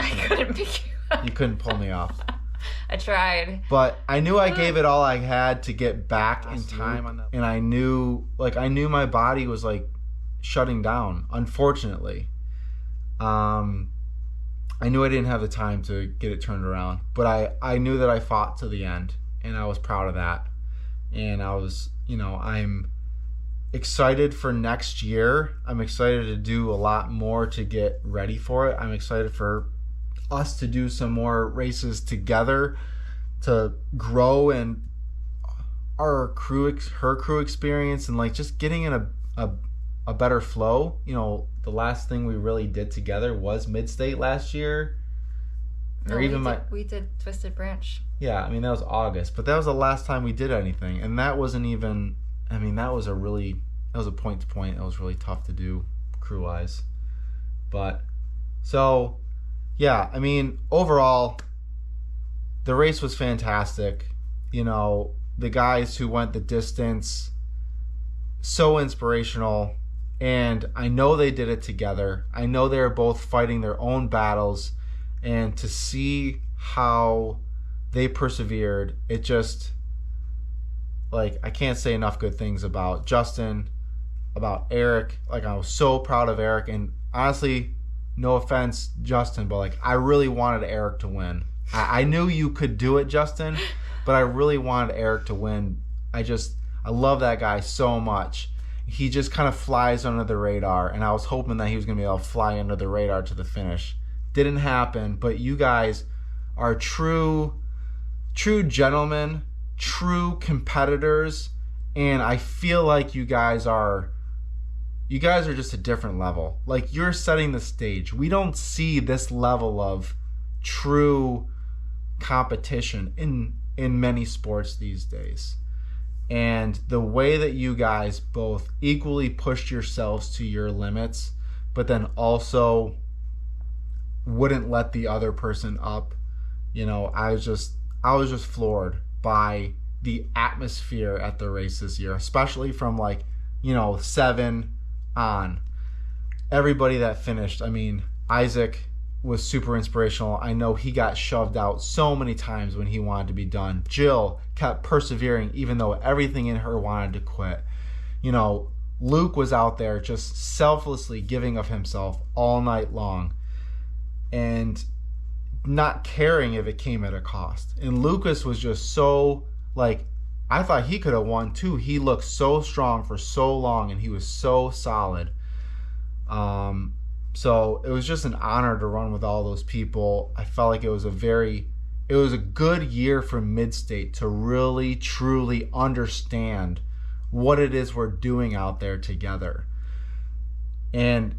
you couldn't pull me off. I tried. But I knew I gave it all I had to get back in time on that. And I knew my body was like shutting down, unfortunately. I knew I didn't have the time to get it turned around, but I knew that I fought to the end, and I was proud of that. And I was, I'm excited for next year. I'm excited to do a lot more to get ready for it. I'm excited for us to do some more races together to grow and her crew experience, and like just getting in a better flow. The last thing we really did together was Mid-State last year. We did Twisted Branch. Yeah, that was August, but that was the last time we did anything, and that wasn't even. That was a point to point. It was really tough to do crew wise, but so yeah. Overall, the race was fantastic. The guys who went the distance, so inspirational. And I know they did it together. I know they were both fighting their own battles. And to see how they persevered, it just, I can't say enough good things about Justin, about Eric. I was so proud of Eric. And honestly, no offense, Justin, but I really wanted Eric to win. I knew you could do it, Justin, but I really wanted Eric to win. I love that guy so much. He just kind of flies under the radar, and I was hoping that he was going to be able to fly under the radar to the finish. Didn't happen, but you guys are true gentlemen, true competitors, and I feel like you guys are just a different level. You're setting the stage. We don't see this level of true competition in many sports these days. And the way that you guys both equally pushed yourselves to your limits, but then also wouldn't let the other person up, I was just floored by the atmosphere at the race this year, especially from 7 on. Everybody that finished, Isaac was super inspirational. I know he got shoved out so many times when he wanted to be done. Jill kept persevering even though everything in her wanted to quit. Luke was out there just selflessly giving of himself all night long and not caring if it came at a cost. And Lucas was just so I thought he could have won too. He looked so strong for so long, and he was so solid. So it was just an honor to run with all those people. I felt like it was a good year for Midstate to really, truly understand what it is we're doing out there together. And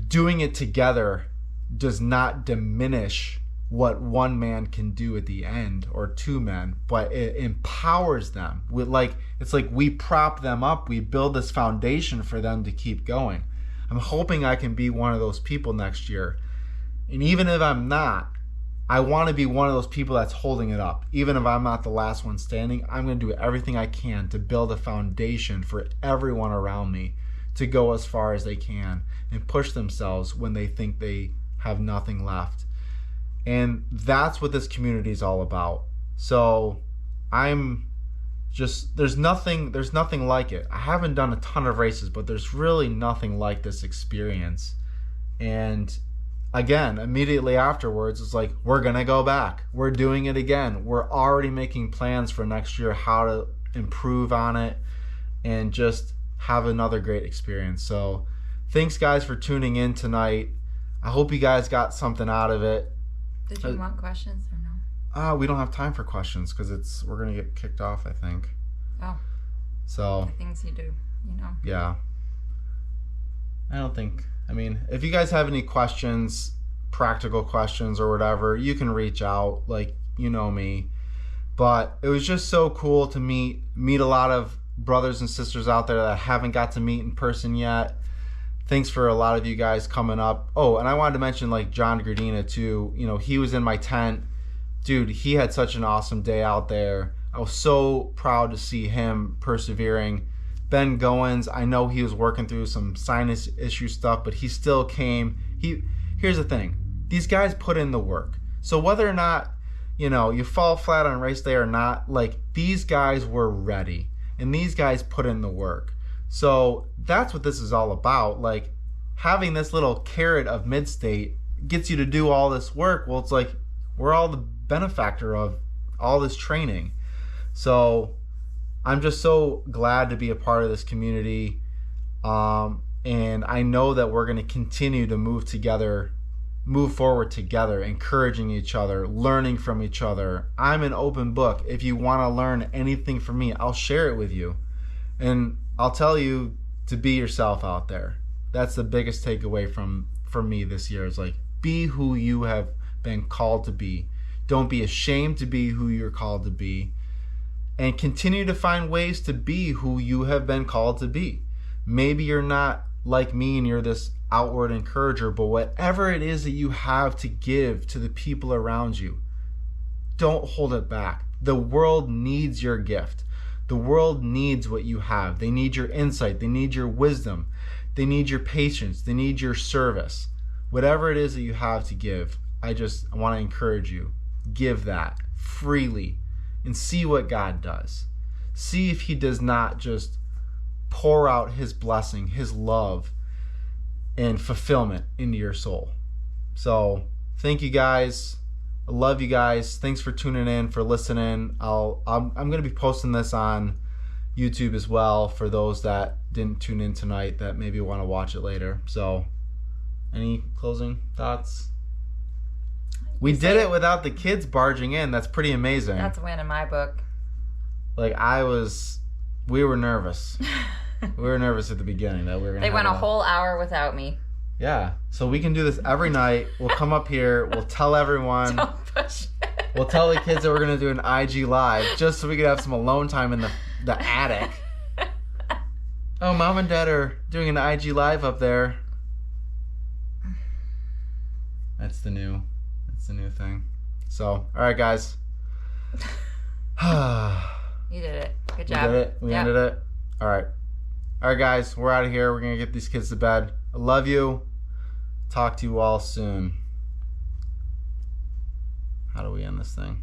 doing it together does not diminish what one man can do at the end, or two men, but it empowers them. It's like we prop them up, we build this foundation for them to keep going. I'm hoping I can be one of those people next year. And even if I'm not, I want to be one of those people that's holding it up. Even if I'm not the last one standing, I'm going to do everything I can to build a foundation for everyone around me to go as far as they can and push themselves when they think they have nothing left. And that's what this community is all about. So there's nothing like it. I haven't done a ton of races, but there's really nothing like this experience. And again, immediately afterwards, it's like, we're going to go back. We're doing it again. We're already making plans for next year, how to improve on it and just have another great experience. So thanks, guys, for tuning in tonight. I hope you guys got something out of it. Did you want questions or no? We don't have time for questions because we're going to get kicked off, I think. Oh. So. The things you do, Yeah. If you guys have any questions, practical questions or whatever, you can reach out, me. But it was just so cool to meet a lot of brothers and sisters out there that I haven't got to meet in person yet. Thanks for a lot of you guys coming up. Oh, and I wanted to mention John Gradina too. He was in my tent. Dude, he had such an awesome day out there. I was so proud to see him persevering. Ben Goins, I know he was working through some sinus issue stuff, but he still came. Here's the thing. These guys put in the work. So whether or not, you fall flat on race day or not, these guys were ready. And these guys put in the work. So that's what this is all about. Having this little carrot of Midstate gets you to do all this work. Well, it's like we're all the benefactor of all this training. So I'm just so glad to be a part of this community. And I know that we're going to continue to move forward together, encouraging each other, learning from each other. I'm an open book. If you want to learn anything from me, I'll share it with you. And I'll tell you to be yourself out there. That's the biggest takeaway from me this year is be who you have been called to be. Don't be ashamed to be who you're called to be. And continue to find ways to be who you have been called to be. Maybe you're not like me and you're this outward encourager, but whatever it is that you have to give to the people around you, don't hold it back. The world needs your gift. The world needs what you have. They need your insight. They need your wisdom. They need your patience. They need your service. Whatever it is that you have to give, I want to encourage you. Give that freely and see what God does. See if he does not just pour out his blessing, his love, and fulfillment into your soul. So thank you guys. I love you guys. Thanks for tuning in, for listening. I'm going to be posting this on YouTube as well for those that didn't tune in tonight that maybe want to watch it later. So any closing thoughts? We did it without the kids barging in. That's pretty amazing. That's a win in my book. We were nervous. We were nervous at the beginning that we were going to They went a whole hour without me. Yeah. So we can do this every night. We'll come up here. We'll tell everyone. Don't push it. We'll tell the kids that we're going to do an IG live just so we could have some alone time in the attic. Oh, Mom and Dad are doing an IG live up there. That's the new thing. So, all right, guys. You did it. Good job. We did it. We ended it. All right. All right, guys. We're out of here. We're going to get these kids to bed. I love you. Talk to you all soon. How do we end this thing?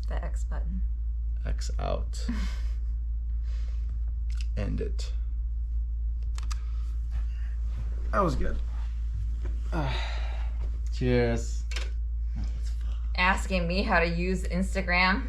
The X button. X out. End it. That was good. Cheers. Asking me how to use Instagram.